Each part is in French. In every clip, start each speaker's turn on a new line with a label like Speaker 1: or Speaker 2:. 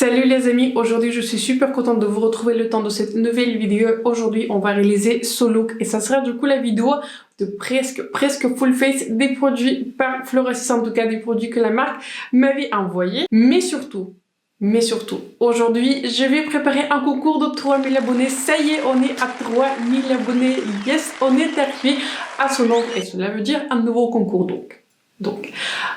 Speaker 1: Salut les amis, aujourd'hui je suis super contente de vous retrouver le temps de cette nouvelle vidéo. Aujourd'hui on va réaliser ce look et ça sera du coup la vidéo de presque full face des produits par Floracis, en tout cas des produits que la marque m'avait envoyés. Mais surtout, aujourd'hui je vais préparer un concours de 3000 abonnés. Ça y est, on est à 3000 abonnés. Yes, on est arrivé à ce nombre et cela veut dire un nouveau concours donc,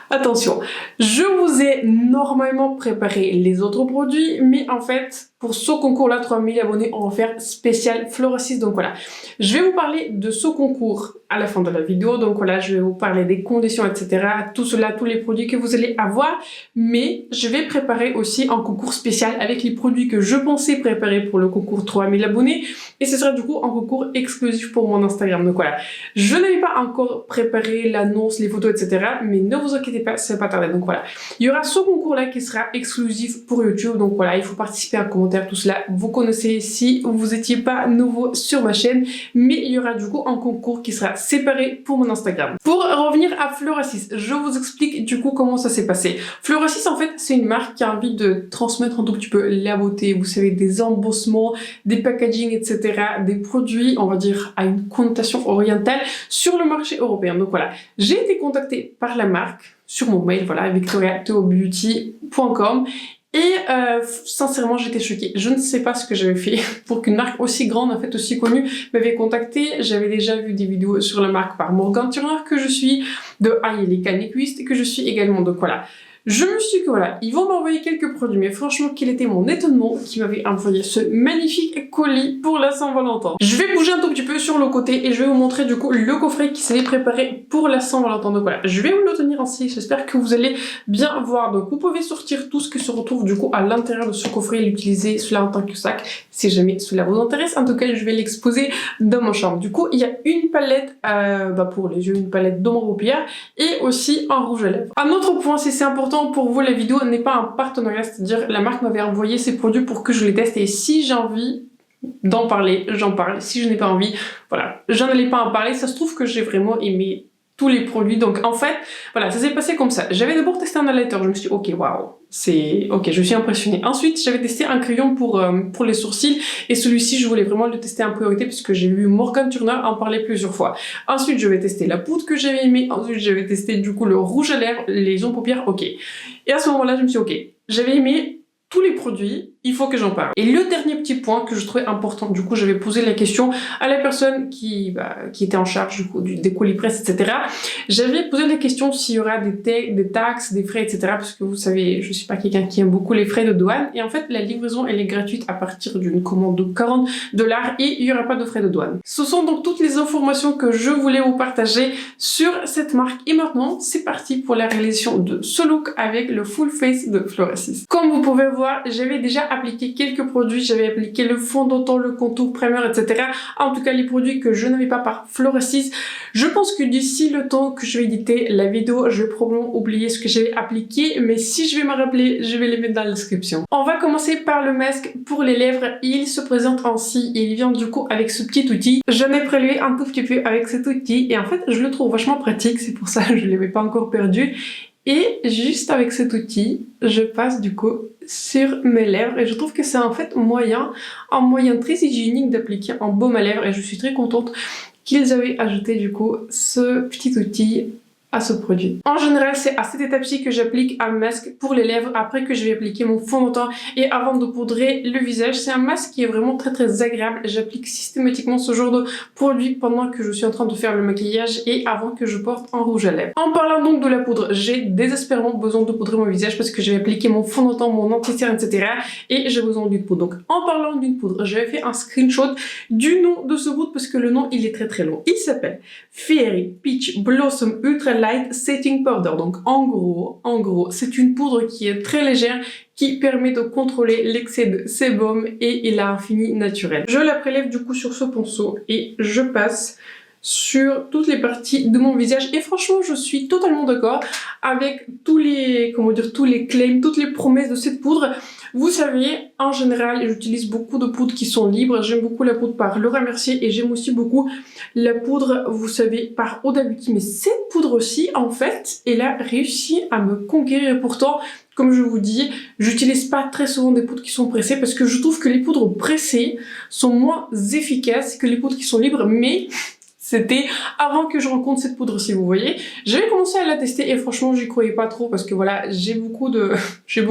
Speaker 1: attention, je vous ai normalement préparé les autres produits, mais en fait, pour ce concours-là, 3000 abonnés, on va faire spécial Floracis. Donc voilà, je vais vous parler de ce concours à la fin de la vidéo. Donc voilà, je vais vous parler des conditions, etc. Tout cela, tous les produits que vous allez avoir. Mais je vais préparer aussi un concours spécial avec les produits que je pensais préparer pour le concours 3000 abonnés. Et ce sera du coup un concours exclusif pour mon Instagram. Donc voilà, je n'avais pas encore préparé l'annonce, les photos, etc. Mais ne vous inquiétez pas, c'est pas tardé. Donc voilà, il y aura ce concours-là qui sera exclusif pour YouTube. Donc voilà, il faut participer en commentaire. Tout cela, vous connaissez si vous n'étiez pas nouveau sur ma chaîne, mais il y aura du coup un concours qui sera séparé pour mon Instagram. Pour revenir à Floracis, je vous explique du coup comment ça s'est passé. Floracis, en fait, c'est une marque qui a envie de transmettre un tout petit peu la beauté, vous savez, des embossements, des packaging, etc., des produits, on va dire, à une connotation orientale sur le marché européen. Donc voilà, j'ai été contactée par la marque sur mon mail, voilà, victoriatheobeauty.com. Et sincèrement, j'étais choquée. Je ne sais pas ce que j'avais fait pour qu'une marque aussi grande, en fait aussi connue, m'avait contactée. J'avais déjà vu des vidéos sur la marque par Morgan Turner que je suis, de Angelica Nyquist que je suis également. Donc voilà, je me suis dit que voilà, ils vont m'envoyer quelques produits, mais franchement, quel était mon étonnement qui m'avait envoyé ce magnifique colis pour la Saint-Valentin. Je vais bouger un tout petit peu sur le côté et je vais vous montrer du coup le coffret qui s'est préparé pour la Saint-Valentin. Donc voilà, je vais vous le tenir ainsi, j'espère que vous allez bien voir. Donc vous pouvez sortir tout ce qui se retrouve du coup à l'intérieur de ce coffret et l'utiliser cela en tant que sac, si jamais cela vous intéresse. En tout cas, je vais l'exposer dans ma chambre. Du coup, il y a une palette pour les yeux, une palette d'ombre paupières et aussi un rouge à lèvres. Un autre point, c'est important pour vous, la vidéo n'est pas un partenariat, c'est-à-dire la marque m'avait envoyé ses produits pour que je les teste et si j'ai envie d'en parler, j'en parle. Si je n'ai pas envie, voilà, je n'allais pas en parler. Ça se trouve que j'ai vraiment aimé tous les produits. Donc en fait, voilà, ça s'est passé comme ça. J'avais d'abord testé un highlighter, je me suis dit ok, waouh, c'est ok, je suis impressionnée. Ensuite, j'avais testé un crayon pour les sourcils et celui-ci, je voulais vraiment le tester en priorité puisque j'ai vu Morgan Turner en parler plusieurs fois. Ensuite, je vais tester la poudre que j'avais aimée. Ensuite, je vais tester du coup le rouge à lèvres, les ombres paupières, ok. Et à ce moment-là, je me suis dit ok, j'avais aimé tous les produits, il faut que j'en parle. Et le dernier petit point que je trouvais important, du coup j'avais posé la question à la personne qui était en charge du coup des colis presse, etc. J'avais posé la question s'il y aura des taxes, des frais, etc. Parce que vous savez, je suis pas quelqu'un qui aime beaucoup les frais de douane. Et en fait, la livraison elle est gratuite à partir d'une commande de $40 et il y aura pas de frais de douane. Ce sont donc toutes les informations que je voulais vous partager sur cette marque. Et maintenant, c'est parti pour la réalisation de ce look avec le full face de Floracis. Comme vous pouvez voir, j'avais déjà appliqué quelques produits, j'avais appliqué le fond de teint, le contour primer, etc. En tout cas, les produits que je n'avais pas par Floracis. Je pense que d'ici le temps que je vais éditer la vidéo, je vais probablement oublier ce que j'avais appliqué, mais si je vais me rappeler, je vais les mettre dans la description. On va commencer par le masque pour les lèvres. Il se présente ainsi, il vient du coup avec ce petit outil. J'en ai prélevé un tout petit peu avec cet outil et en fait, je le trouve vachement pratique, c'est pour ça que je ne l'avais pas encore perdu. Et juste avec cet outil, je passe du coup sur mes lèvres et je trouve que c'est en fait un moyen très hygiénique d'appliquer un baume à lèvres et je suis très contente qu'ils avaient ajouté du coup ce petit outil à ce produit. En général, c'est à cette étape-ci que j'applique un masque pour les lèvres après que je vais appliquer mon fond de teint et avant de poudrer le visage. C'est un masque qui est vraiment très agréable. J'applique systématiquement ce genre de produit pendant que je suis en train de faire le maquillage et avant que je porte un rouge à lèvres. En parlant donc de la poudre, j'ai désespérément besoin de poudrer mon visage parce que je vais appliquer mon fond de teint, mon anti-cerne, etc. et j'ai besoin d'une poudre. Donc en parlant d'une poudre, j'avais fait un screenshot du nom de ce poudre parce que le nom il est très long. Il s'appelle Fairy Peach Blossom Ultra Light Setting Powder. Donc en gros, c'est une poudre qui est très légère, qui permet de contrôler l'excès de sébum et il a un fini naturel. Je la prélève du coup sur ce ponceau et je passe sur toutes les parties de mon visage et franchement je suis totalement d'accord avec tous les claims, toutes les promesses de cette poudre. Vous savez, en général, j'utilise beaucoup de poudres qui sont libres. J'aime beaucoup la poudre par Laura Mercier et j'aime aussi beaucoup la poudre, vous savez, par Huda Beauty. Mais cette poudre aussi, en fait, elle a réussi à me conquérir. Et pourtant, comme je vous dis, j'utilise pas très souvent des poudres qui sont pressées parce que je trouve que les poudres pressées sont moins efficaces que les poudres qui sont libres, mais c'était avant que je rencontre cette poudre, si vous voyez. J'avais commencé à la tester et franchement, j'y croyais pas trop parce que voilà, j'ai beaucoup d'excès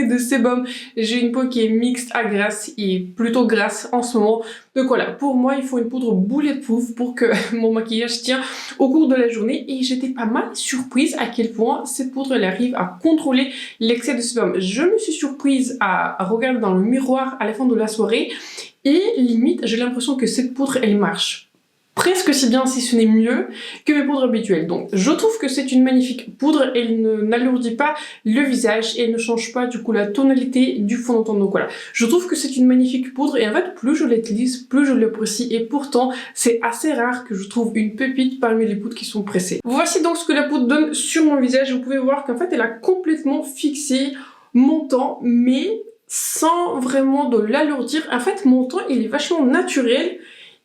Speaker 1: de sébum. J'ai une peau qui est mixte à grasse et plutôt grasse en ce moment. Donc voilà, pour moi, il faut une poudre bulletproof pour que mon maquillage tient au cours de la journée. Et j'étais pas mal surprise à quel point cette poudre, elle arrive à contrôler l'excès de sébum. Je me suis surprise à regarder dans le miroir à la fin de la soirée. Et limite, j'ai l'impression que cette poudre, elle marche presque si bien, si ce n'est mieux, que mes poudres habituelles. Donc, je trouve que c'est une magnifique poudre. Elle n'alourdit pas le visage et elle ne change pas, du coup, la tonalité du fond de teint. Donc voilà, je trouve que c'est une magnifique poudre et en fait, plus je l'utilise, plus je l'apprécie. Et pourtant, c'est assez rare que je trouve une pépite parmi les poudres qui sont pressées. Voici donc ce que la poudre donne sur mon visage. Vous pouvez voir qu'en fait, elle a complètement fixé mon teint, mais sans vraiment de l'alourdir. En fait, mon teint, il est vachement naturel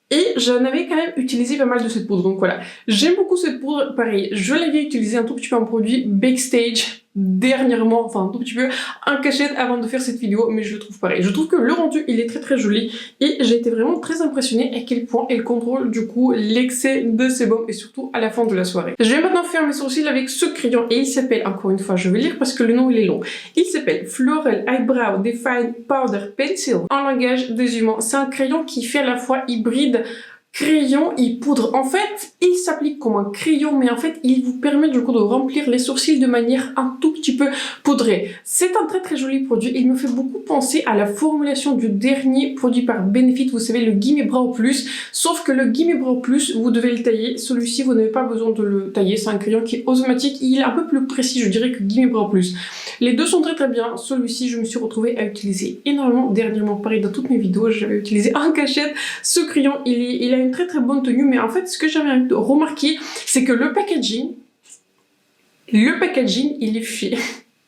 Speaker 1: et j'en avais quand même utilisé pas mal de cette poudre. Donc voilà, j'aime beaucoup cette poudre. Pareil, je l'avais utilisée un tout petit peu en produit Backstage dernièrement, enfin un tout petit peu en cachette avant de faire cette vidéo, mais je le trouve pareil. Je trouve que le rendu, il est très très joli et j'ai été vraiment très impressionnée à quel point elle contrôle du coup l'excès de sébum et surtout à la fin de la soirée. Je vais maintenant faire mes sourcils avec ce crayon et il s'appelle, encore une fois je vais lire parce que le nom il est long, il s'appelle Floral Eyebrow Define Powder Pencil en langage des humains. C'est un crayon qui fait à la fois hybride crayon et poudre. En fait, il s'applique comme un crayon, mais en fait, il vous permet du coup de remplir les sourcils de manière un tout petit peu poudrée. C'est un très très joli produit. Il me fait beaucoup penser à la formulation du dernier produit par Benefit, vous savez, le Gimme Brow Plus. Sauf que le Gimme Brow Plus, vous devez le tailler. Celui-ci, vous n'avez pas besoin de le tailler. C'est un crayon qui est automatique. Il est un peu plus précis, je dirais, que Gimme Brow Plus. Les deux sont très très bien. Celui-ci, je me suis retrouvée à utiliser énormément dernièrement. Pareil, dans toutes mes vidéos, j'avais utilisé en cachette. Ce crayon, il a une très très bonne tenue, mais en fait, ce que j'avais remarqué, c'est que le packaging, il est fait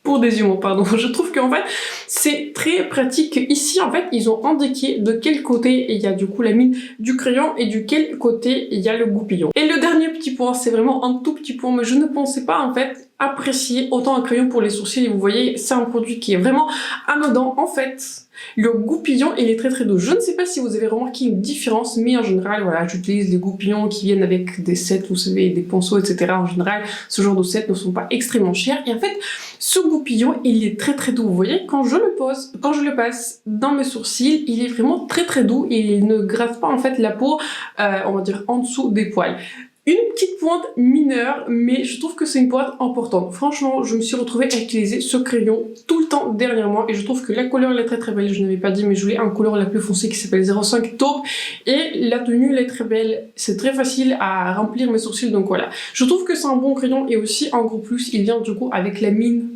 Speaker 1: pour des humains, pardon. Je trouve qu'en fait, c'est très pratique. Ici, en fait, ils ont indiqué de quel côté il y a du coup la mine du crayon et du quel côté il y a le goupillon. Et le dernier petit point, c'est vraiment un tout petit point, mais je ne pensais pas en fait apprécier autant un crayon pour les sourcils. Et vous voyez, c'est un produit qui est vraiment anodin. En fait, le goupillon, il est très très doux. Je ne sais pas si vous avez remarqué une différence, mais en général, voilà, j'utilise des goupillons qui viennent avec des sets, vous savez, des pinceaux, etc. En général, ce genre de sets ne sont pas extrêmement chers. Et en fait, ce goupillon, il est très très doux. Vous voyez, quand je le passe dans mes sourcils, il est vraiment très très doux et il ne gratte pas en fait la peau, on va dire en dessous des poils. Une petite pointe mineure, mais je trouve que c'est une pointe importante. Franchement, je me suis retrouvée à utiliser ce crayon tout le temps dernièrement et je trouve que la couleur elle est très très belle. Je n'avais pas dit, mais je voulais en couleur la plus foncée qui s'appelle 05 Taupe et la tenue elle est très belle. C'est très facile à remplir mes sourcils, donc voilà. Je trouve que c'est un bon crayon et aussi en gros plus, il vient du coup avec la mine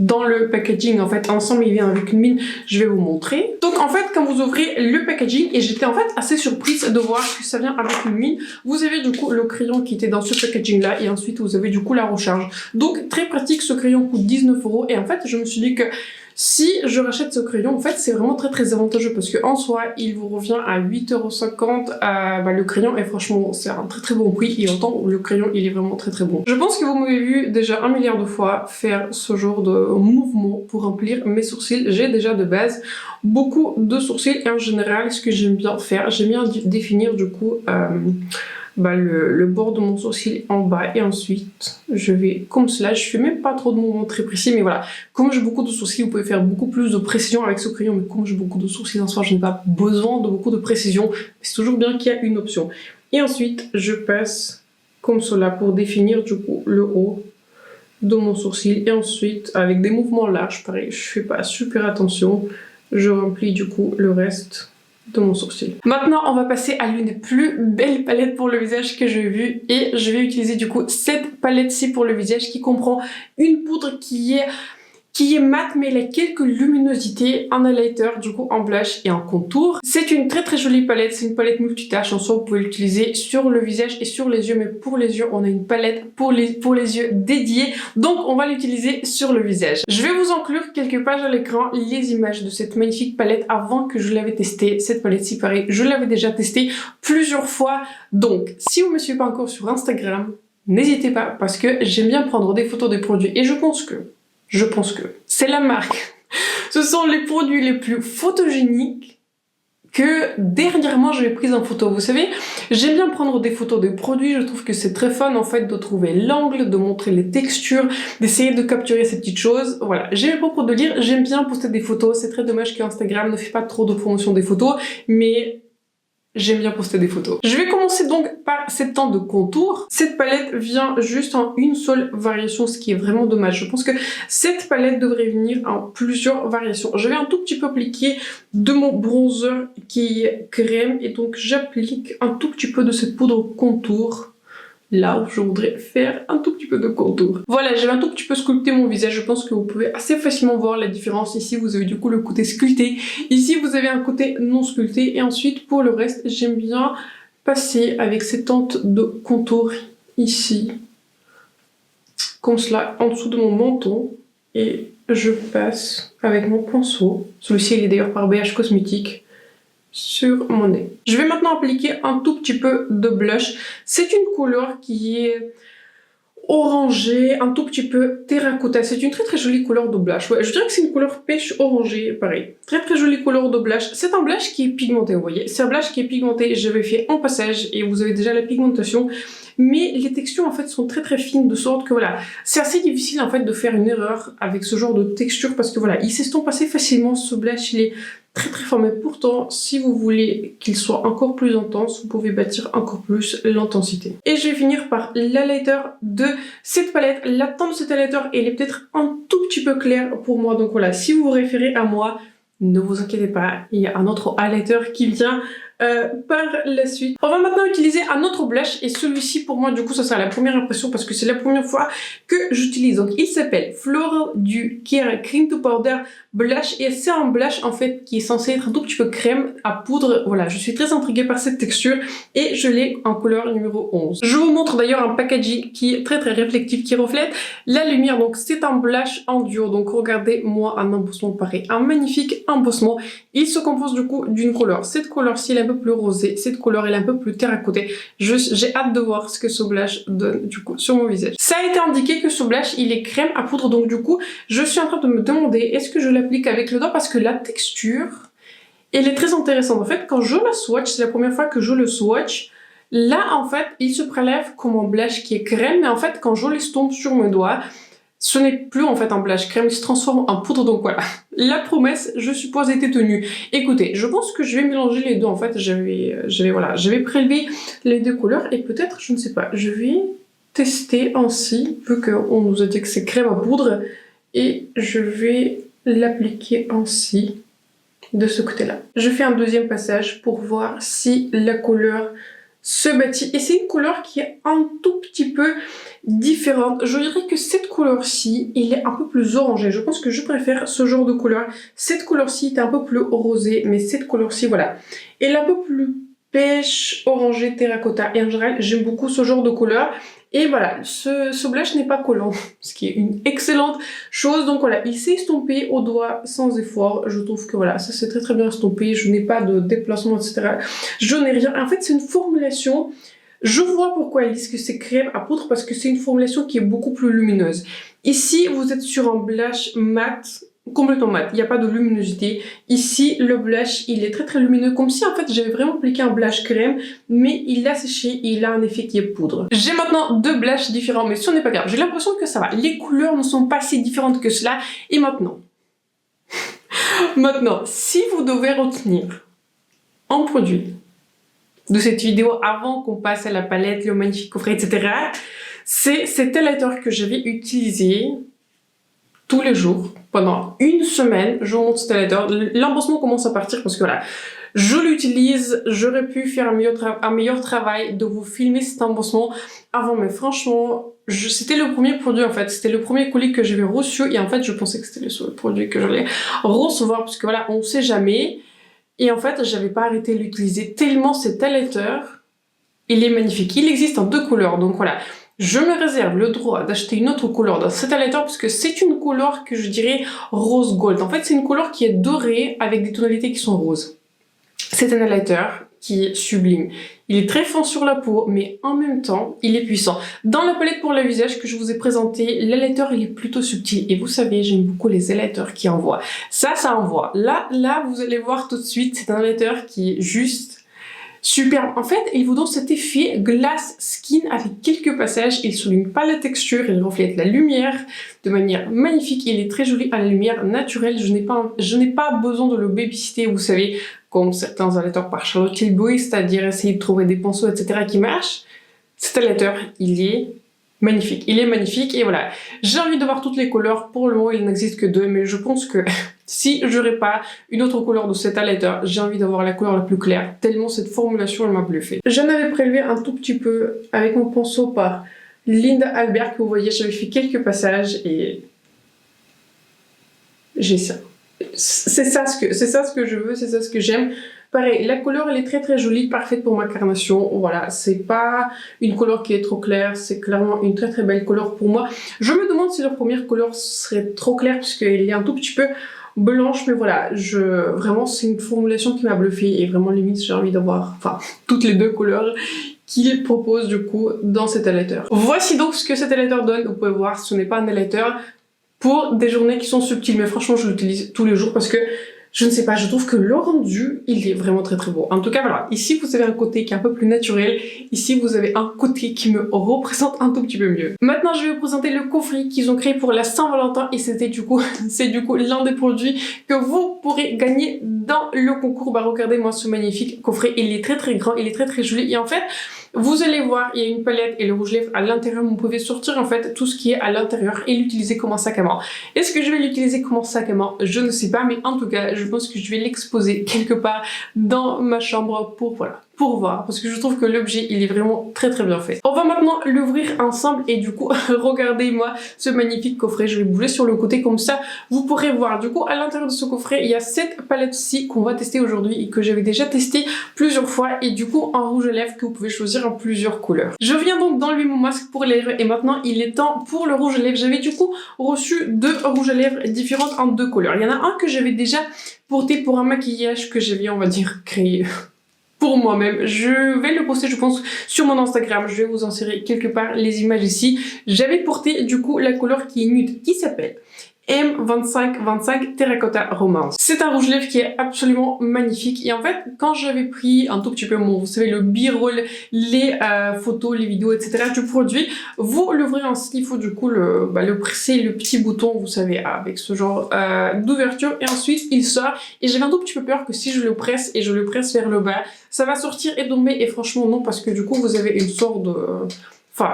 Speaker 1: dans le packaging. En fait, ensemble, il vient avec une mine. Je vais vous montrer. Donc, en fait, quand vous ouvrez le packaging, et j'étais en fait assez surprise de voir que ça vient avec une mine, vous avez du coup le crayon qui était dans ce packaging-là, et ensuite, vous avez du coup la recharge. Donc, très pratique. Ce crayon coûte 19 €, et en fait, je me suis dit que si je rachète ce crayon, en fait, c'est vraiment très très avantageux parce que en soi, il vous revient à 8,50 €. Le crayon, et franchement, c'est un très très bon prix. Et autant, le crayon, il est vraiment très très bon. Je pense que vous m'avez vu déjà 1 milliard de fois faire ce genre de mouvement pour remplir mes sourcils. J'ai déjà de base beaucoup de sourcils et en général, ce que j'aime bien faire, j'aime bien définir du coup le bord de mon sourcil en bas et ensuite je vais comme cela. Je fais même pas trop de mouvements très précis, mais voilà, comme j'ai beaucoup de sourcils, vous pouvez faire beaucoup plus de précision avec ce crayon, mais comme j'ai beaucoup de sourcils en soi, je n'ai pas besoin de beaucoup de précision. C'est toujours bien qu'il y a une option. Et ensuite je passe comme cela pour définir du coup le haut de mon sourcil et ensuite avec des mouvements larges, pareil, je fais pas super attention, je remplis du coup le reste de mon sourcil. Maintenant, on va passer à l'une des plus belles palettes pour le visage que j'ai vues et je vais utiliser du coup cette palette-ci pour le visage qui comprend une poudre qui est mate mais elle a quelques luminosités, un highlighter du coup en blush et en contour. C'est une très très jolie palette, c'est une palette multitâche, en soi vous pouvez l'utiliser sur le visage et sur les yeux, mais pour les yeux on a une palette pour les yeux dédiée, donc on va l'utiliser sur le visage. Je vais vous inclure quelques pages à l'écran, les images de cette magnifique palette avant que je l'avais testée. Cette palette-ci pareil, je l'avais déjà testée plusieurs fois, donc si vous ne me suivez pas encore sur Instagram, n'hésitez pas parce que j'aime bien prendre des photos des produits et je pense que Je pense que c'est la marque. Ce sont les produits les plus photogéniques que dernièrement j'avais prise en photo. Vous savez, j'aime bien prendre des photos de produits, je trouve que c'est très fun en fait de trouver l'angle, de montrer les textures, d'essayer de capturer ces petites choses. Voilà, j'ai mes propres délires, j'aime bien poster des photos, c'est très dommage qu'Instagram ne fait pas trop de promotion des photos, mais j'aime bien poster des photos. Je vais commencer donc par cette teinte de contour. Cette palette vient juste en une seule variation, ce qui est vraiment dommage. Je pense que cette palette devrait venir en plusieurs variations. Je vais un tout petit peu appliquer de mon bronzer qui est crème et donc j'applique un tout petit peu de cette poudre contour. Là où je voudrais faire un tout petit peu de contour. Voilà, j'avais un tout petit peu sculpté mon visage. Je pense que vous pouvez assez facilement voir la différence. Ici, vous avez du coup le côté sculpté. Ici, vous avez un côté non sculpté. Et ensuite, pour le reste, j'aime bien passer avec ces teintes de contour ici. Comme cela, en dessous de mon menton. Et je passe avec mon pinceau. Celui-ci, il est d'ailleurs par BH Cosmétiques. Sur mon nez. Je vais maintenant appliquer un tout petit peu de blush. C'est une couleur qui est orangée, un tout petit peu terracotta. C'est une très jolie couleur de blush. Ouais, je dirais que c'est une couleur pêche orangée, pareil. Très jolie couleur de blush. C'est un blush qui est pigmenté, vous voyez. C'est un blush qui est pigmenté. J'avais fait en passage et vous avez déjà la pigmentation. Mais les textures en fait sont très fines de sorte que voilà, c'est assez difficile en fait de faire une erreur avec ce genre de texture parce que voilà, il s'estompe assez facilement. Ce blush il est très fort, mais pourtant si vous voulez qu'il soit encore plus intense, vous pouvez bâtir encore plus l'intensité. Et je vais finir par l'highlighter de cette palette. La teinte de cet highlighter elle est peut-être un tout petit peu claire pour moi, donc voilà, si vous vous référez à moi, ne vous inquiétez pas, il y a un autre highlighter qui vient par la suite. On va maintenant utiliser un autre blush et celui-ci pour moi du coup ça sera la première impression parce que c'est la première fois que j'utilise. Donc il s'appelle Floral du Care Cream to Powder Blush et c'est un blush en fait qui est censé être un tout petit peu crème à poudre. Voilà, je suis très intriguée par cette texture et je l'ai en couleur numéro 11. Je vous montre d'ailleurs un packaging qui est très réflectif, qui reflète la lumière. Donc c'est un blush en duo, donc regardez-moi un embossement pareil, un magnifique embossement. Il se compose du coup d'une couleur. Cette couleur-ci elle est un peu plus rosée, cette couleur elle est un peu plus terracotée. J'ai hâte de voir ce que ce blush donne du coup sur mon visage. Ça a été indiqué que ce blush il est crème à poudre, donc du coup je suis en train de me demander est-ce que je l'applique avec le doigt parce que la texture elle est très intéressante. En fait quand je la swatch, c'est la première fois que je le swatch, là en fait il se prélève comme un blush qui est crème, mais en fait quand je l'estompe sur mes doigts, ce n'est plus en fait un blush crème, il se transforme en poudre, donc voilà. La promesse, je suppose, était tenue. Écoutez, je pense que je vais mélanger les deux, en fait, j'avais prélevé les deux couleurs, et peut-être, je ne sais pas, je vais tester ainsi, vu qu'on nous a dit que c'est crème à poudre, et je vais l'appliquer ainsi, de ce côté-là. Je fais un deuxième passage pour voir si la couleur se bâtit, et c'est une couleur qui est un tout petit peu différente. Je dirais que cette couleur-ci, il est un peu plus orangé. Je pense que je préfère ce genre de couleur. Cette couleur-ci est un peu plus rosée, mais cette couleur-ci, voilà, elle est un peu plus pêche, orangé, terracotta. Et en général, j'aime beaucoup ce genre de couleur. Et voilà, ce blush n'est pas collant, ce qui est une excellente chose. Donc voilà, il s'est estompé au doigt sans effort. Je trouve que voilà, ça c'est très bien estompé. Je n'ai pas de déplacement, etc. Je n'ai rien. En fait, c'est une formulation. Je vois pourquoi ils disent que c'est crème à poudre parce que c'est une formulation qui est beaucoup plus lumineuse. Ici, vous êtes sur un blush mat, complètement mat, il n'y a pas de luminosité. Ici, le blush, il est très lumineux, comme si en fait j'avais vraiment appliqué un blush crème, mais il a séché et il a un effet qui est poudre. J'ai maintenant deux blushs différents, mais ce n'est pas grave. J'ai l'impression que ça va. Les couleurs ne sont pas si différentes que cela. Et maintenant, si vous devez retenir un produit de cette vidéo avant qu'on passe à la palette, le magnifique coffret, etc. c'est cet highlighter que je vais utiliser tous les jours pendant une semaine. Je vous montre cet highlighter. L'embossement commence à partir parce que voilà, je l'utilise. J'aurais pu faire un meilleur travail de vous filmer cet embossement avant, mais franchement, c'était le premier produit en fait. C'était le premier colis que j'avais reçu et en fait, je pensais que c'était le seul produit que j'allais recevoir parce que voilà, on sait jamais. Et en fait, j'avais pas arrêté de l'utiliser tellement cet highlighter, il est magnifique. Il existe en deux couleurs, donc voilà. Je me réserve le droit d'acheter une autre couleur dans cet highlighter parce que c'est une couleur que je dirais rose gold. En fait, c'est une couleur qui est dorée avec des tonalités qui sont roses. C'est un highlighter qui est sublime. Il est très fin sur la peau, mais en même temps, il est puissant. Dans la palette pour le visage que je vous ai présentée, l'highlighter, il est plutôt subtil. Et vous savez, j'aime beaucoup les highlighters qui envoient. Ça envoie. Là, vous allez voir tout de suite, c'est un highlighter qui est juste superbe. En fait, il vous donne cet effet glass skin avec quelques passages. Il souligne pas la texture, il reflète la lumière de manière magnifique. Il est très joli à la lumière naturelle. Je n'ai pas besoin de le babysitter, vous savez, comme certains highlighters par Charlotte Tilbury, c'est-à-dire essayer de trouver des pinceaux, etc. qui marchent. Cet highlighter, il est magnifique. Il est magnifique et voilà. J'ai envie de voir toutes les couleurs. Pour le moment, il n'existe que 2, mais je pense que si j'aurais pas une autre couleur de cet highlighter, j'ai envie d'avoir la couleur la plus claire, tellement cette formulation, elle m'a bluffé. J'en avais prélevé un tout petit peu avec mon pinceau par Linda Albert, que vous voyez, j'avais fait quelques passages et j'ai ça. C'est ça ce que je veux, c'est ça ce que j'aime. Pareil, la couleur elle est très jolie, parfaite pour ma carnation. Voilà, c'est pas une couleur qui est trop claire, c'est clairement une très belle couleur pour moi. Je me demande si leur première couleur serait trop claire puisqu'elle est un tout petit peu blanche, mais voilà, vraiment c'est une formulation qui m'a bluffé et vraiment limite j'ai envie d'avoir, toutes les 2 couleurs qu'il propose du coup dans cet highlighter. Voici donc ce que cet highlighter donne. Vous pouvez voir, ce n'est pas un highlighter pour des journées qui sont subtiles, mais franchement je l'utilise tous les jours parce que je ne sais pas, je trouve que le rendu, il est vraiment très beau. En tout cas, voilà, ici vous avez un côté qui est un peu plus naturel, ici vous avez un côté qui me représente un tout petit peu mieux. Maintenant, je vais vous présenter le coffret qu'ils ont créé pour la Saint-Valentin et c'est du coup l'un des produits que vous pourrez gagner dans le concours. Bah regardez-moi ce magnifique coffret, il est très grand, il est très joli et en fait, vous allez voir, il y a une palette et le rouge lèvres à l'intérieur. Vous pouvez sortir en fait tout ce qui est à l'intérieur et l'utiliser comme un sac à main. Est-ce que je vais l'utiliser comme un sac à main? Je ne sais pas, mais en tout cas, je pense que je vais l'exposer quelque part dans ma chambre pour voir, parce que je trouve que l'objet il est vraiment très bien fait. On va maintenant l'ouvrir ensemble et du coup regardez-moi ce magnifique coffret. Je vais bouger sur le côté comme ça vous pourrez voir. Du coup à l'intérieur de ce coffret il y a cette palette-ci qu'on va tester aujourd'hui et que j'avais déjà testé plusieurs fois et du coup un rouge à lèvres que vous pouvez choisir en plusieurs couleurs. Je viens donc d'enlever mon masque pour les lèvres et maintenant il est temps pour le rouge à lèvres. J'avais du coup reçu 2 rouges à lèvres différentes en 2 couleurs. Il y en a un que j'avais déjà porté pour un maquillage que j'avais on va dire créé pour moi-même. Je vais le poster je pense sur mon Instagram, je vais vous insérer quelque part les images ici. J'avais porté du coup la couleur qui est nude qui s'appelle M2525 Terracotta Romance. C'est un rouge lèvres qui est absolument magnifique et en fait quand j'avais pris un tout petit peu vous savez le b-roll, les photos, les vidéos etc du produit, vous l'ouvrez ainsi, il faut du coup le presser le petit bouton vous savez avec ce genre d'ouverture et ensuite il sort et j'avais un tout petit peu peur que si je le presse et je le presse vers le bas ça va sortir et tomber et franchement non parce que du coup vous avez une sorte de...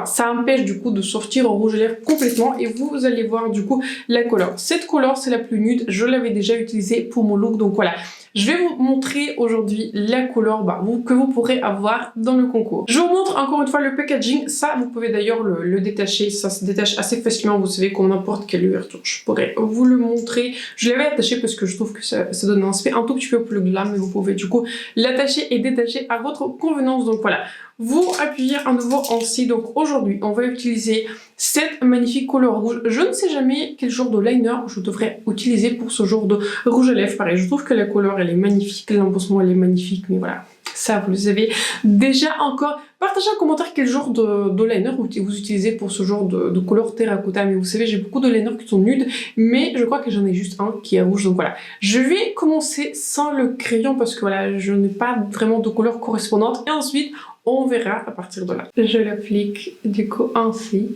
Speaker 1: ça empêche du coup de sortir en rouge à lèvres complètement et vous allez voir du coup la couleur. Cette couleur c'est la plus nude, je l'avais déjà utilisée pour mon look donc voilà. Je vais vous montrer aujourd'hui la couleur que vous pourrez avoir dans le concours. Je vous montre encore une fois le packaging, ça vous pouvez d'ailleurs le détacher, ça se détache assez facilement, vous savez comme n'importe quelle ouverture. Je pourrais vous le montrer, je l'avais attaché parce que je trouve que ça donne un aspect un tout petit peu plus glam mais vous pouvez du coup l'attacher et détacher à votre convenance donc voilà. Vous appuyez à nouveau en C. Donc aujourd'hui, on va utiliser cette magnifique couleur rouge. Je ne sais jamais quel genre de liner je devrais utiliser pour ce genre de rouge à lèvres. Pareil, je trouve que la couleur, elle est magnifique. L'embossement, elle est magnifique. Mais voilà, ça, vous le savez déjà encore. Partagez en commentaire quel genre de liner vous utilisez pour ce genre de couleur terracotta. Mais vous savez, j'ai beaucoup de liners qui sont nudes. Mais je crois que j'en ai juste un qui est rouge. Donc voilà, je vais commencer sans le crayon parce que voilà, je n'ai pas vraiment de couleur correspondante. Et ensuite, on verra à partir de là. Je l'applique du coup ainsi.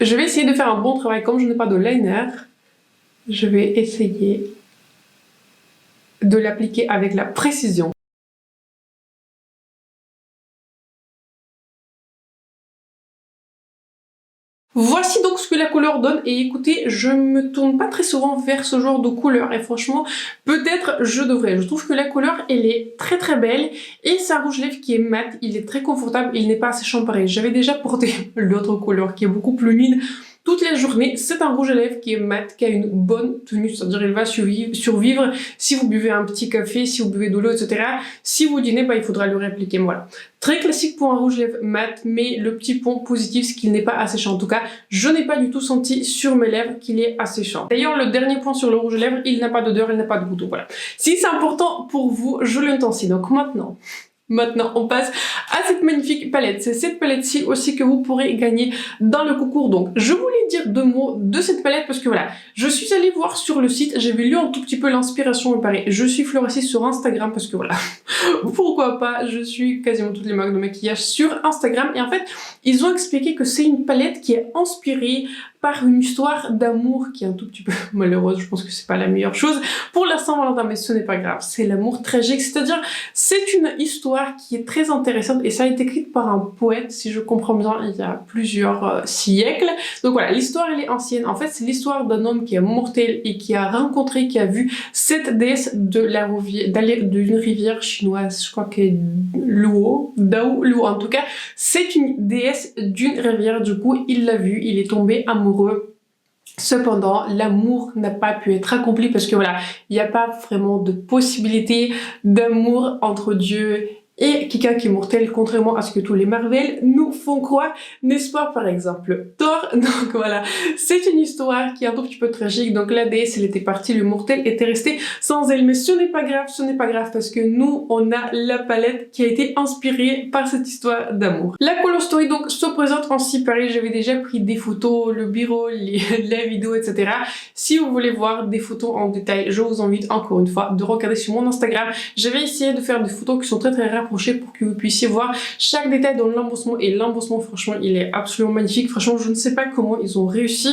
Speaker 1: Je vais essayer de faire un bon travail. Comme je n'ai pas de liner, je vais essayer de l'appliquer avec la précision. Voici donc ce que la couleur donne et écoutez, je me tourne pas très souvent vers ce genre de couleur et franchement, peut-être je devrais. Je trouve que la couleur, elle est très belle et c'est un rouge lèvres qui est mat, il est très confortable, il n'est pas assez champaré. J'avais déjà porté l'autre couleur qui est beaucoup plus nude. toute la journée. C'est un rouge à lèvres qui est mat, qui a une bonne tenue, c'est-à-dire il va survivre si vous buvez un petit café, si vous buvez de l'eau, etc. Si vous dînez, il faudra le réappliquer, voilà. Très classique pour un rouge à lèvres mat, mais le petit point positif, c'est qu'il n'est pas asséchant. En tout cas, je n'ai pas du tout senti sur mes lèvres qu'il est asséchant. D'ailleurs, le dernier point sur le rouge à lèvres, il n'a pas d'odeur, il n'a pas de bouton, voilà. Si c'est important pour vous, je l'intensifie. Donc Maintenant, on passe à cette magnifique palette. C'est cette palette-ci aussi que vous pourrez gagner dans le concours. Donc, je voulais dire 2 mots de cette palette parce que voilà, je suis allée voir sur le site, j'avais lu un tout petit peu l'inspiration, il paraît. Je suis Floracie sur Instagram parce que voilà, pourquoi pas, je suis quasiment toutes les marques de maquillage sur Instagram. Et en fait, ils ont expliqué que c'est une palette qui est inspirée par une histoire d'amour qui est un tout petit peu malheureuse. Je pense que c'est pas la meilleure chose pour la Saint-Valentin, mais ce n'est pas grave. C'est l'amour tragique, c'est-à-dire c'est une histoire qui est très intéressante et ça a été écrite par un poète, si je comprends bien, il y a plusieurs siècles. Donc voilà, l'histoire elle est ancienne. En fait, c'est l'histoire d'un homme qui est mortel et qui a rencontré, qui a vu cette déesse d'une rivière chinoise, je crois qu'elle est Luo, en tout cas, c'est une déesse d'une rivière. Du coup, il l'a vue, il est tombé amoureux. Cependant, l'amour n'a pas pu être accompli parce que voilà, il n'y a pas vraiment de possibilité d'amour entre Dieu et quelqu'un qui est mortel, contrairement à ce que tous les Marvel nous font croire, n'est-ce pas? Par exemple, Thor. Donc voilà, c'est une histoire qui est un tout petit peu tragique. Donc la déesse, elle était partie, le mortel était resté sans elle. Mais ce n'est pas grave parce que nous, on a la palette qui a été inspirée par cette histoire d'amour. La color story donc se présente ainsi. Pareil, j'avais déjà pris des photos, le bureau, la vidéo, etc. Si vous voulez voir des photos en détail, je vous invite encore une fois de regarder sur mon Instagram. J'avais essayé de faire des photos qui sont très rares pour que vous puissiez voir chaque détail dans l'embossement, et l'embossement franchement il est absolument magnifique. Franchement je ne sais pas comment ils ont réussi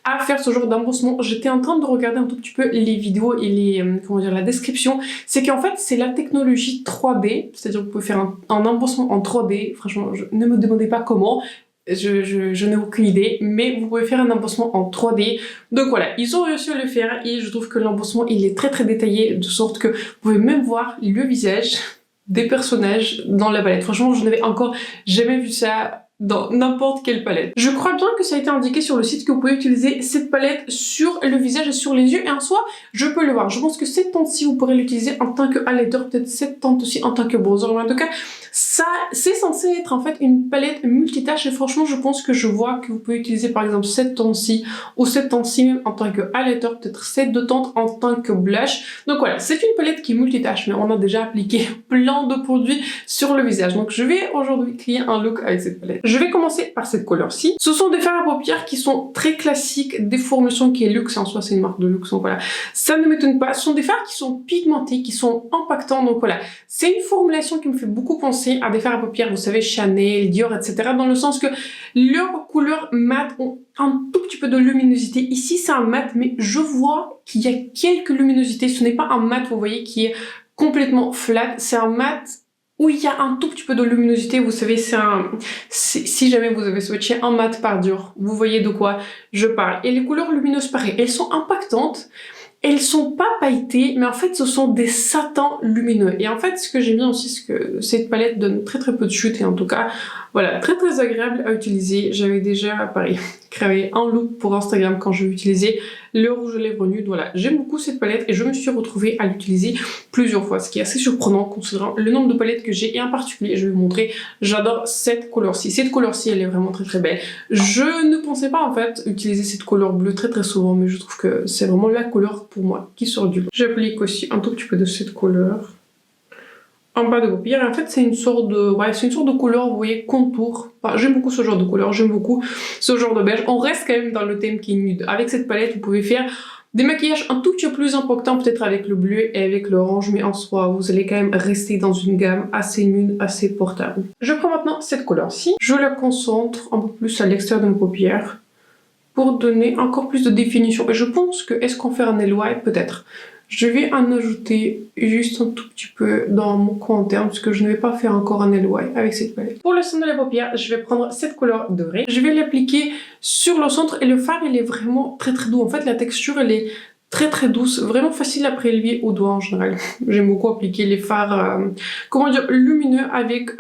Speaker 1: à faire ce genre d'embossement. J'étais en train de regarder un tout petit peu les vidéos et la description. C'est qu'en fait c'est la technologie 3D, c'est-à-dire que vous pouvez faire un embossement en 3D. Franchement ne me demandez pas comment, je n'ai aucune idée, mais vous pouvez faire un embossement en 3D. Donc voilà, ils ont réussi à le faire et je trouve que l'embossement il est très détaillé, de sorte que vous pouvez même voir le visage des personnages dans la palette. Franchement, je n'avais encore jamais vu ça dans n'importe quelle palette. Je crois bien que ça a été indiqué sur le site que vous pouvez utiliser cette palette sur le visage et sur les yeux, et en soi, je peux le voir. Je pense que cette teinte-ci, vous pourrez l'utiliser en tant que highlighter, peut-être cette teinte aussi en tant que bronzer, mais en tout cas, ça, c'est censé être en fait une palette multitâche et franchement, je pense que je vois que vous pouvez utiliser par exemple cette teinte-ci ou cette teinte-ci même en tant que highlighter, peut-être cette deux teintes en tant que blush. Donc voilà, c'est une palette qui est multitâche, mais on a déjà appliqué plein de produits sur le visage. Donc je vais aujourd'hui créer un look avec cette palette. Je vais commencer par cette couleur-ci. Ce sont des fards à paupières qui sont très classiques, des formations qui est Luxe, en soi c'est une marque de luxe, donc voilà. Ça ne m'étonne pas. Ce sont des fards qui sont pigmentés, qui sont impactants, donc voilà. C'est une formulation qui me fait beaucoup penser à des fards à paupières, vous savez, Chanel, Dior, etc. Dans le sens que leurs couleurs mat ont un tout petit peu de luminosité. Ici, c'est un mat, mais je vois qu'il y a quelques luminosités. Ce n'est pas un mat, vous voyez, qui est complètement flat. C'est un mat où il y a un tout petit peu de luminosité. Vous savez, si jamais vous avez swatché un mat par Dior, vous voyez de quoi je parle. Et les couleurs lumineuses, pareil, elles sont impactantes. Elles sont pas pailletées, mais en fait ce sont des satins lumineux. Et en fait ce que j'aime bien aussi, c'est que cette palette donne très peu de chute et en tout cas, voilà, très agréable à utiliser. J'avais déjà, pareil, créé un look pour Instagram quand je utilisais le rouge à lèvres nude. Voilà, j'aime beaucoup cette palette et je me suis retrouvée à l'utiliser plusieurs fois, ce qui est assez surprenant considérant le nombre de palettes que j'ai et en particulier, je vais vous montrer, j'adore cette couleur-ci. Cette couleur-ci, elle est vraiment très belle. Je ne pensais pas en fait utiliser cette couleur bleue très souvent, mais je trouve que c'est vraiment la couleur pour moi qui sort du lot. J'applique aussi un tout petit peu de cette couleur en bas de paupières. Et en fait, c'est une sorte de couleur, vous voyez, contour. Enfin, j'aime beaucoup ce genre de couleur, j'aime beaucoup ce genre de beige. On reste quand même dans le thème qui est nude. Avec cette palette, vous pouvez faire des maquillages un tout petit peu plus importants, peut-être avec le bleu et avec l'orange, mais en soi, vous allez quand même rester dans une gamme assez nude, assez portable. Je prends maintenant cette couleur-ci. Je la concentre un peu plus à l'extérieur de mes paupières pour donner encore plus de définition. Et je pense que, est-ce qu'on fait un nail white? Peut-être. Je vais en ajouter juste un tout petit peu dans mon coin interne parce que je ne vais pas faire encore un nail white avec cette palette. Pour le centre de la paupière, je vais prendre cette couleur dorée. Je vais l'appliquer sur le centre et le fard il est vraiment très doux. En fait la texture elle est très très douce, vraiment facile à prélever au doigt en général. J'aime beaucoup appliquer les fards, comment dire, lumineux avec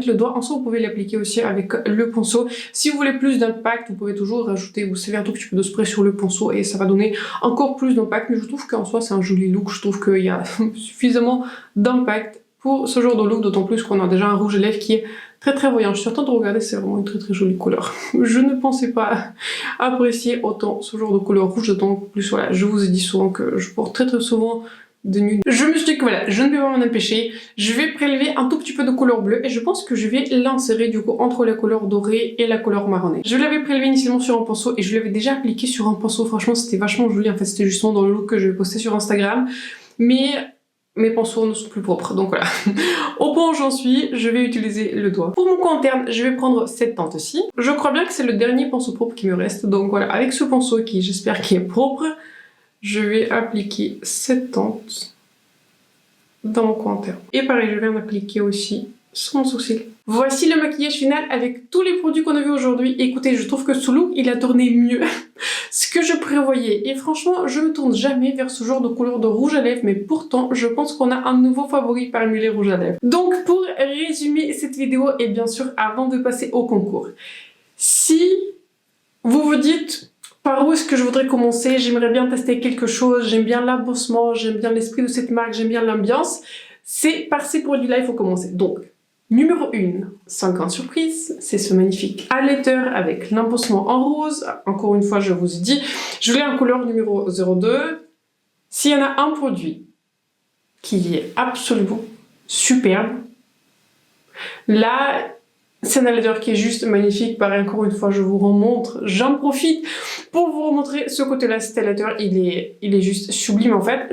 Speaker 1: le doigt. En soi, vous pouvez l'appliquer aussi avec le pinceau. Si vous voulez plus d'impact, vous pouvez toujours rajouter, vous savez, un tout petit peu de spray sur le pinceau et ça va donner encore plus d'impact. Mais je trouve qu'en soi, c'est un joli look. Je trouve qu'il y a suffisamment d'impact pour ce genre de look, d'autant plus qu'on a déjà un rouge à lèvres qui est très très voyant. Je suis en train de regarder, c'est vraiment une très très jolie couleur. Je ne pensais pas apprécier autant ce genre de couleur rouge, d'autant plus, voilà, je vous ai dit souvent que je porte très très souvent de nude. Je me suis dit que voilà, je ne vais pas m'en empêcher. Je vais prélever un tout petit peu de couleur bleue et je pense que je vais l'insérer du coup entre la couleur dorée et la couleur marronnée. Je l'avais prélevé initialement sur un pinceau et je l'avais déjà appliqué sur un pinceau. Franchement, c'était vachement joli. En fait, c'était justement dans le look que je vais poster sur Instagram. Mais mes pinceaux ne sont plus propres, donc voilà. Au point où j'en suis, je vais utiliser le doigt. Pour mon coin interne, je vais prendre cette teinte-ci. Je crois bien que c'est le dernier pinceau propre qui me reste, donc voilà. Avec ce pinceau qui, j'espère, qui est propre, je vais appliquer cette teinte dans mon coin interne. Et pareil, je vais en appliquer aussi sur mon sourcil. Voici le maquillage final avec tous les produits qu'on a vus aujourd'hui. Écoutez, je trouve que ce look, il a tourné mieux ce que je prévoyais. Et franchement, je ne tourne jamais vers ce genre de couleur de rouge à lèvres, mais pourtant, je pense qu'on a un nouveau favori parmi les rouges à lèvres. Donc, pour résumer cette vidéo, et bien sûr, avant de passer au concours, si vous vous dites par où est-ce que je voudrais commencer, j'aimerais bien tester quelque chose, j'aime bien l'embossement, j'aime bien l'esprit de cette marque, j'aime bien l'ambiance, c'est par ces produits-là il faut commencer. Donc, numéro 1, sans grande surprise, c'est ce magnifique highlighter avec l'embossement en rose. Encore une fois, je vous ai dit, je l'ai en couleur numéro 02. S'il y en a un produit qui est absolument superbe, là, c'est un highlighter qui est juste magnifique. Pareil, encore une fois, je vous remontre, j'en profite pour vous remontrer ce côté-là. Cet highlighter, il est juste sublime en fait.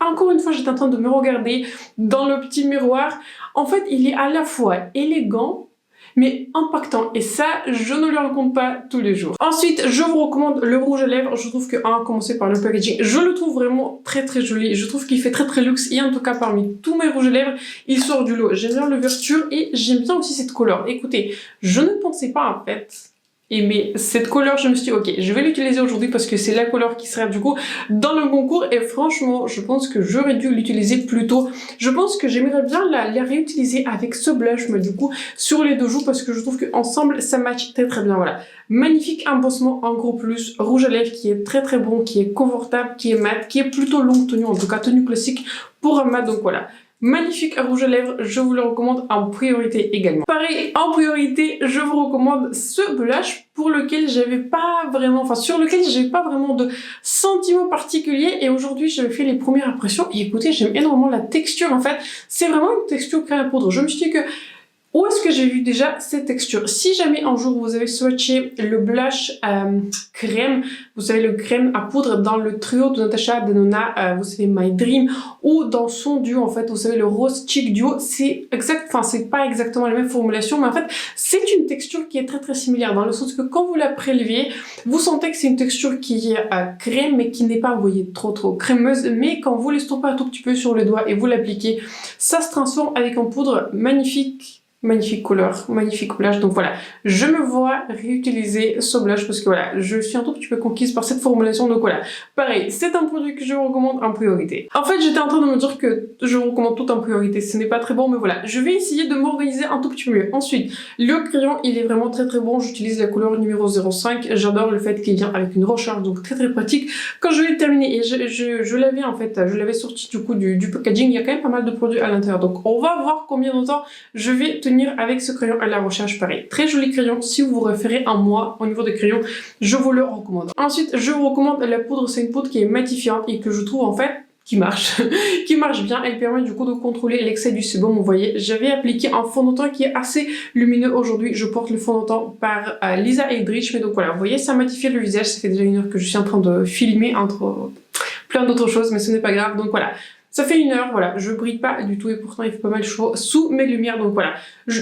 Speaker 1: Encore une fois, j'étais en train de me regarder dans le petit miroir. En fait, il est à la fois élégant, mais impactant. Et ça, je ne le rencontre pas tous les jours. Ensuite, je vous recommande le rouge à lèvres. Je trouve que, à commencer par le packaging, je le trouve vraiment très très joli. Je trouve qu'il fait très très luxe. Et en tout cas, parmi tous mes rouges à lèvres, il sort du lot. J'aime bien l'ouverture et j'aime bien aussi cette couleur. Écoutez, je ne pensais pas en fait aimer cette couleur. Je me suis dit, ok, je vais l'utiliser aujourd'hui parce que c'est la couleur qui sera du coup dans le concours. Et franchement, je pense que j'aurais dû l'utiliser plus tôt. Je pense que j'aimerais bien la réutiliser avec ce blush, mais du coup, sur les deux joues parce que je trouve qu'ensemble, ça match très très bien. Voilà. Magnifique embossement en gros plus, rouge à lèvres qui est très très bon, qui est confortable, qui est mat, qui est plutôt longue tenue, en tout cas tenue classique pour un mat, donc voilà. Magnifique rouge à lèvres, je vous le recommande en priorité également. Pareil, en priorité, je vous recommande ce blush pour lequel j'avais pas vraiment, enfin sur lequel j'avais pas vraiment de sentiment particulier et aujourd'hui j'avais fait les premières impressions et écoutez, j'aime énormément la texture en fait. C'est vraiment une texture crème à poudre. Je me suis dit que où est-ce que j'ai vu déjà cette texture? Si jamais un jour vous avez swatché le blush crème, vous savez le crème à poudre dans le trio de Natasha Denona, vous savez My Dream, ou dans son duo en fait, vous savez le Rose Cheek Duo, c'est exact, enfin c'est pas exactement la même formulation, mais en fait c'est une texture qui est très très similaire dans le sens que quand vous la prélevez, vous sentez que c'est une texture qui est crème mais qui n'est pas, vous voyez, trop crémeuse, mais quand vous l'estompez un tout petit peu sur le doigt et vous l'appliquez, ça se transforme avec une poudre magnifique. Magnifique couleur, magnifique blush. Donc voilà, je me vois réutiliser ce blush parce que voilà, je suis un tout petit peu conquise par cette formulation. Donc voilà, pareil, c'est un produit que je vous recommande en priorité. En fait, j'étais en train de me dire que je vous recommande tout en priorité. Ce n'est pas très bon, mais voilà, je vais essayer de m'organiser un tout petit peu mieux. Ensuite, le crayon, il est vraiment très très bon. J'utilise la couleur numéro 05. J'adore le fait qu'il vient avec une recharge, donc très très pratique. Quand je l'ai terminé, et je l'avais en fait, je l'avais sorti du coup du packaging, il y a quand même pas mal de produits à l'intérieur. Donc on va voir combien de temps je vais tenir avec ce crayon à la recherche. Pareil, très joli crayon. Si vous vous référez à moi au niveau des crayons, je vous le recommande. Ensuite, je vous recommande la poudre. C'est une poudre qui est matifiante et que je trouve en fait qui marche, qui marche bien. Elle permet du coup de contrôler l'excès du sébum. Vous voyez, j'avais appliqué un fond de teint qui est assez lumineux aujourd'hui. Je porte le fond de teint par Lisa Eldridge, mais donc voilà, vous voyez, ça matifie le visage. Ça fait déjà 1 heure que je suis en train de filmer entre plein d'autres choses, mais ce n'est pas grave. Donc voilà. Ça fait 1 heure, voilà, je brille pas du tout et pourtant il fait pas mal chaud sous mes lumières, donc voilà.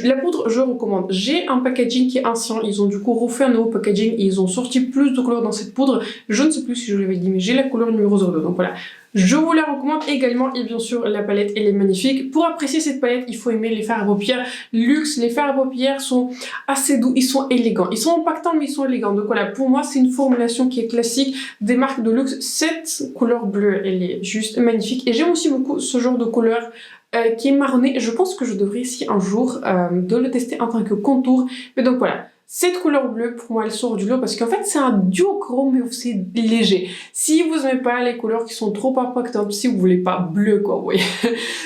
Speaker 1: La poudre, je recommande. J'ai un packaging qui est ancien, ils ont du coup refait un nouveau packaging et ils ont sorti plus de couleurs dans cette poudre. Je ne sais plus si je l'avais dit, mais j'ai la couleur numéro 02, donc voilà. Je vous la recommande également et bien sûr la palette elle est magnifique. Pour apprécier cette palette, il faut aimer les fards à paupières luxe. Les fards à paupières sont assez doux, ils sont élégants. Ils sont impactants mais ils sont élégants. Donc voilà, pour moi c'est une formulation qui est classique des marques de luxe. Cette couleur bleue, elle est juste magnifique. Et j'aime aussi beaucoup ce genre de couleur qui est marronné. Je pense que je devrais essayer un jour de le tester en tant que contour. Mais donc voilà. Cette couleur bleue, pour moi, elle sort du lot parce qu'en fait, c'est un duochrome mais aussi léger. Si vous n'aimez pas les couleurs qui sont trop impactantes, si vous voulez pas bleu, quoi, vous voyez,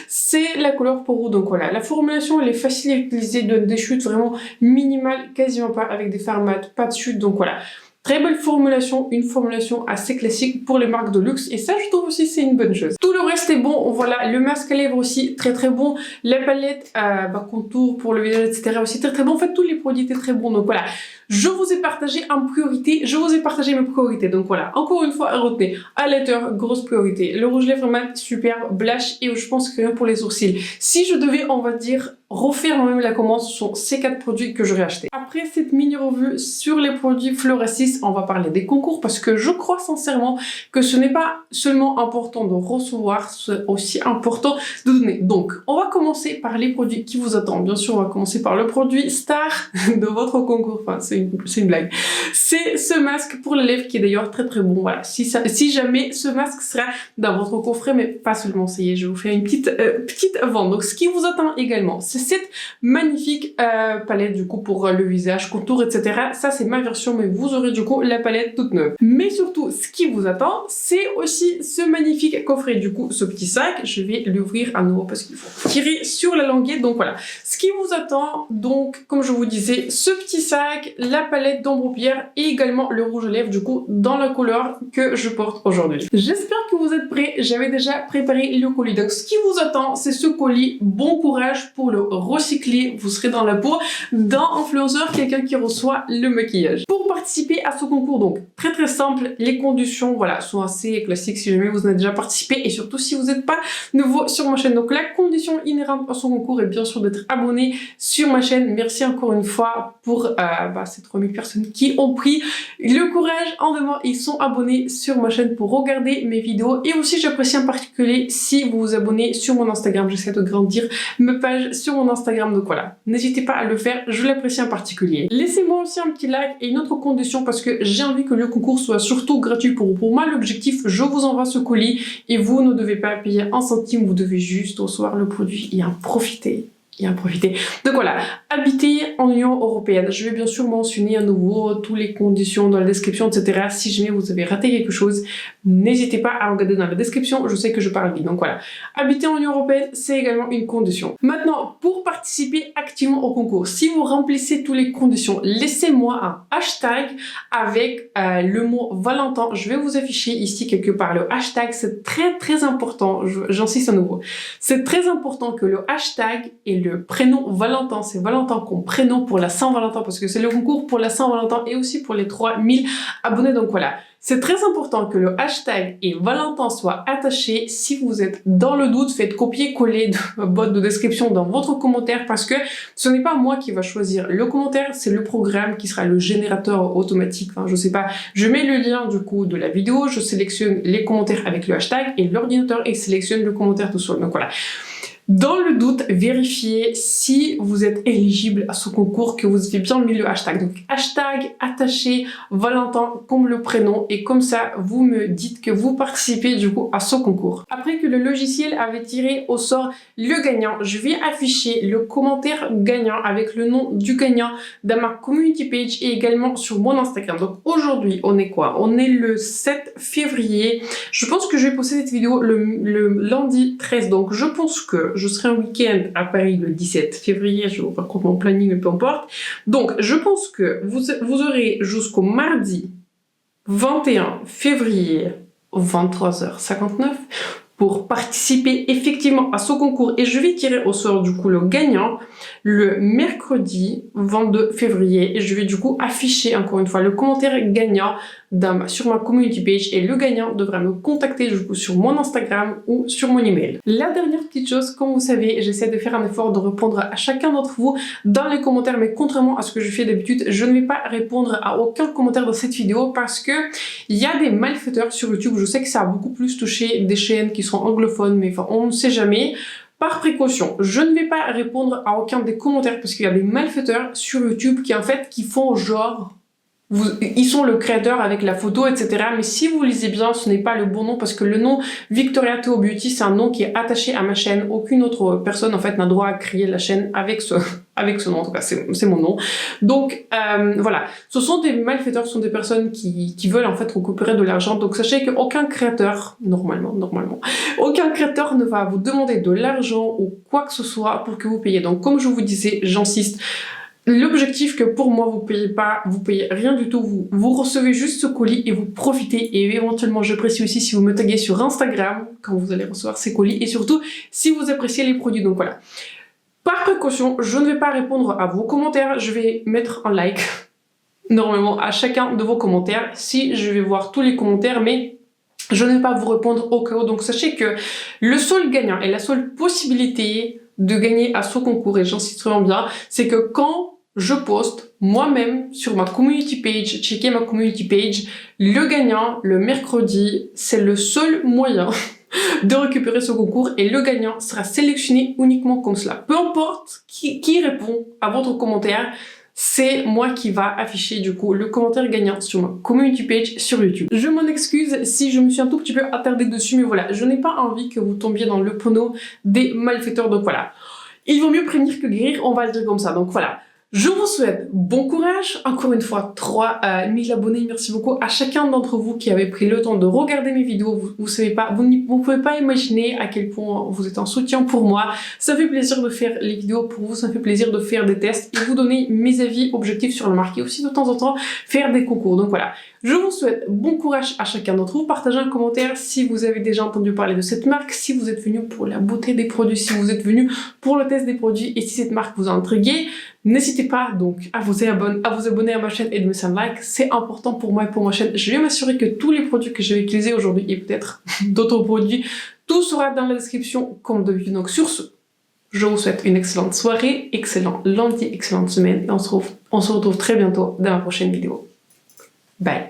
Speaker 1: c'est la couleur pour vous. Donc voilà, la formulation, elle est facile à utiliser, donne des chutes vraiment minimales, quasiment pas, avec des fards mat, pas de chute. Donc voilà. Très belle formulation, une formulation assez classique pour les marques de luxe et ça je trouve aussi c'est une bonne chose. Tout le reste est bon, voilà, le masque à lèvres aussi très très bon, la palette contour pour le visage etc aussi très très bon, en fait tous les produits étaient très bons donc voilà. Je vous ai partagé en priorité, je vous ai partagé mes priorités donc voilà, encore une fois retenez, highlighter, grosse priorité, le rouge lèvres mat, super, blush et je pense que rien pour les sourcils. Si je devais on va dire refaire moi-même la commande, ce sont ces 4 produits que j'aurais achetés. Après cette mini revue sur les produits Floracis, on va parler des concours parce que je crois sincèrement que ce n'est pas seulement important de recevoir, c'est aussi important de donner. Donc, on va commencer par les produits qui vous attendent. Bien sûr, on va commencer par le produit star de votre concours. Enfin, c'est une blague. C'est ce masque pour les lèvres qui est d'ailleurs très très bon. Voilà, si jamais ce masque sera dans votre coffret, mais pas seulement, ça y est, je vous fais une petite vente. Donc, ce qui vous attend également, c'est cette magnifique palette du coup pour le visage, contour, etc. Ça, c'est ma version, mais vous aurez du coup la palette toute neuve. Mais surtout, ce qui vous attend, c'est aussi ce magnifique coffret, du coup, ce petit sac. Je vais l'ouvrir à nouveau parce qu'il faut tirer sur la languette. Donc voilà, ce qui vous attend, donc, comme je vous disais, ce petit sac, la palette d'ombre paupières et également le rouge à lèvres, du coup, dans la couleur que je porte aujourd'hui. J'espère que vous êtes prêts. J'avais déjà préparé le colis. Donc, ce qui vous attend, c'est ce colis. Bon courage pour le recycler. Vous serez dans la peau d'un influenceur, quelqu'un qui reçoit le maquillage. Pour participer à ce concours, donc très très simple, les conditions voilà sont assez classiques si jamais vous en avez déjà participé et surtout si vous n'êtes pas nouveau sur ma chaîne. Donc la condition inhérente à ce concours est bien sûr d'être abonné sur ma chaîne. Merci encore une fois pour ces 3000 personnes qui ont pris le courage en demandant, ils sont abonnés sur ma chaîne pour regarder mes vidéos et aussi j'apprécie en particulier si vous vous abonnez sur mon Instagram. J'essaie de grandir mes pages sur mon Instagram donc voilà, n'hésitez pas à le faire, je l'apprécie en particulier. Laissez-moi aussi un petit like et une autre condition parce que j'ai envie que le concours soit surtout gratuit pour vous. Pour moi, l'objectif, je vous envoie ce colis et vous ne devez pas payer un centime, vous devez juste recevoir le produit et en profiter. Donc voilà, habiter en Union Européenne. Je vais bien sûr mentionner à nouveau toutes les conditions dans la description, etc. Si jamais vous avez raté quelque chose, n'hésitez pas à regarder dans la description. Je sais que je parle vite. Donc voilà, habiter en Union Européenne, c'est également une condition. Maintenant, pour participer activement au concours, si vous remplissez toutes les conditions, laissez-moi un hashtag avec le mot Valentin. Je vais vous afficher ici quelque part le hashtag. C'est très très important. J'insiste à nouveau. C'est très important que le hashtag et le prénom Valentin, c'est Valentin comme prénom pour la Saint-Valentin parce que c'est le concours pour la Saint-Valentin et aussi pour les 3000 abonnés. Donc voilà, c'est très important que le hashtag et Valentin soient attachés. Si vous êtes dans le doute, faites copier-coller de ma boîte de description dans votre commentaire parce que ce n'est pas moi qui va choisir le commentaire, c'est le programme qui sera le générateur automatique. Enfin, je sais pas, je mets le lien du coup de la vidéo, je sélectionne les commentaires avec le hashtag et l'ordinateur il sélectionne le commentaire tout seul. Donc voilà. Dans le doute, vérifiez si vous êtes éligible à ce concours, que vous avez bien mis le hashtag. Donc, hashtag attaché Valentin comme le prénom et comme ça, vous me dites que vous participez du coup à ce concours. Après que le logiciel avait tiré au sort le gagnant, je vais afficher le commentaire gagnant avec le nom du gagnant dans ma community page et également sur mon Instagram. Donc, aujourd'hui, on est quoi? On est le 7 février. Je pense que je vais poster cette vidéo le lundi 13. Donc, je pense que je serai en week-end à Paris le 17 février, je raconte mon planning, mais peu importe. Donc, je pense que vous aurez jusqu'au mardi 21 février 23h59 pour participer effectivement à ce concours et je vais tirer au sort du coup le gagnant le mercredi 22 février et je vais du coup afficher encore une fois le commentaire gagnant sur ma community page et le gagnant devra me contacter du coup sur mon Instagram ou sur mon email. La dernière petite chose, comme vous savez, j'essaie de faire un effort de répondre à chacun d'entre vous dans les commentaires, mais contrairement à ce que je fais d'habitude, je ne vais pas répondre à aucun commentaire dans cette vidéo parce que il y a des malfaiteurs sur YouTube. Je sais que ça a beaucoup plus touché des chaînes qui sont anglophones, mais enfin, on ne sait jamais. Par précaution, je ne vais pas répondre à aucun des commentaires parce qu'il y a des malfaiteurs sur YouTube qui font genre... ils sont le créateur avec la photo, etc. Mais si vous lisez bien, ce n'est pas le bon nom parce que le nom Victoria Théo Beauty, c'est un nom qui est attaché à ma chaîne. Aucune autre personne, en fait, n'a droit à créer la chaîne avec ce nom. En tout cas, c'est mon nom. Donc, voilà. Ce sont des malfaiteurs, ce sont des personnes qui veulent, en fait, récupérer de l'argent. Donc, sachez qu'aucun créateur, normalement, aucun créateur ne va vous demander de l'argent ou quoi que ce soit pour que vous payiez. Donc, comme je vous disais, j'insiste, l'objectif que pour moi vous payez rien du tout, vous recevez juste ce colis et vous profitez et éventuellement j'apprécie aussi si vous me taguez sur Instagram quand vous allez recevoir ces colis et surtout si vous appréciez les produits. Donc voilà. Par précaution, je ne vais pas répondre à vos commentaires, je vais mettre un like normalement à chacun de vos commentaires si je vais voir tous les commentaires, mais je ne vais pas vous répondre au cas où. Donc sachez que le seul gagnant et la seule possibilité de gagner à ce concours, et j'insiste vraiment bien, c'est que quand je poste moi-même sur ma community page, checkez ma community page, le gagnant, le mercredi, c'est le seul moyen de récupérer ce concours et le gagnant sera sélectionné uniquement comme cela. Peu importe qui répond à votre commentaire, c'est moi qui va afficher du coup le commentaire gagnant sur ma community page sur YouTube. Je m'en excuse si je me suis un tout petit peu attardée dessus, mais voilà, je n'ai pas envie que vous tombiez dans le panneau des malfaiteurs, donc voilà. Il vaut mieux prévenir que guérir, on va le dire comme ça, donc voilà. Je vous souhaite bon courage, encore une fois 3000 abonnés, merci beaucoup à chacun d'entre vous qui avez pris le temps de regarder mes vidéos, vous savez pas, vous pouvez pas imaginer à quel point vous êtes un soutien pour moi, ça fait plaisir de faire les vidéos pour vous, ça fait plaisir de faire des tests et vous donner mes avis objectifs sur le marché, aussi de temps en temps faire des concours, donc voilà. Je vous souhaite bon courage à chacun d'entre vous, partagez un commentaire si vous avez déjà entendu parler de cette marque, si vous êtes venu pour la beauté des produits, si vous êtes venu pour le test des produits et si cette marque vous a intrigué. N'hésitez pas donc à vous abonner à ma chaîne et de me laisser un like, c'est important pour moi et pour ma chaîne. Je vais m'assurer que tous les produits que je vais utiliser aujourd'hui et peut-être d'autres produits, tout sera dans la description comme d'habitude. Donc sur ce, je vous souhaite une excellente soirée, excellent lundi, excellente semaine et on se retrouve très bientôt dans ma prochaine vidéo. Bye!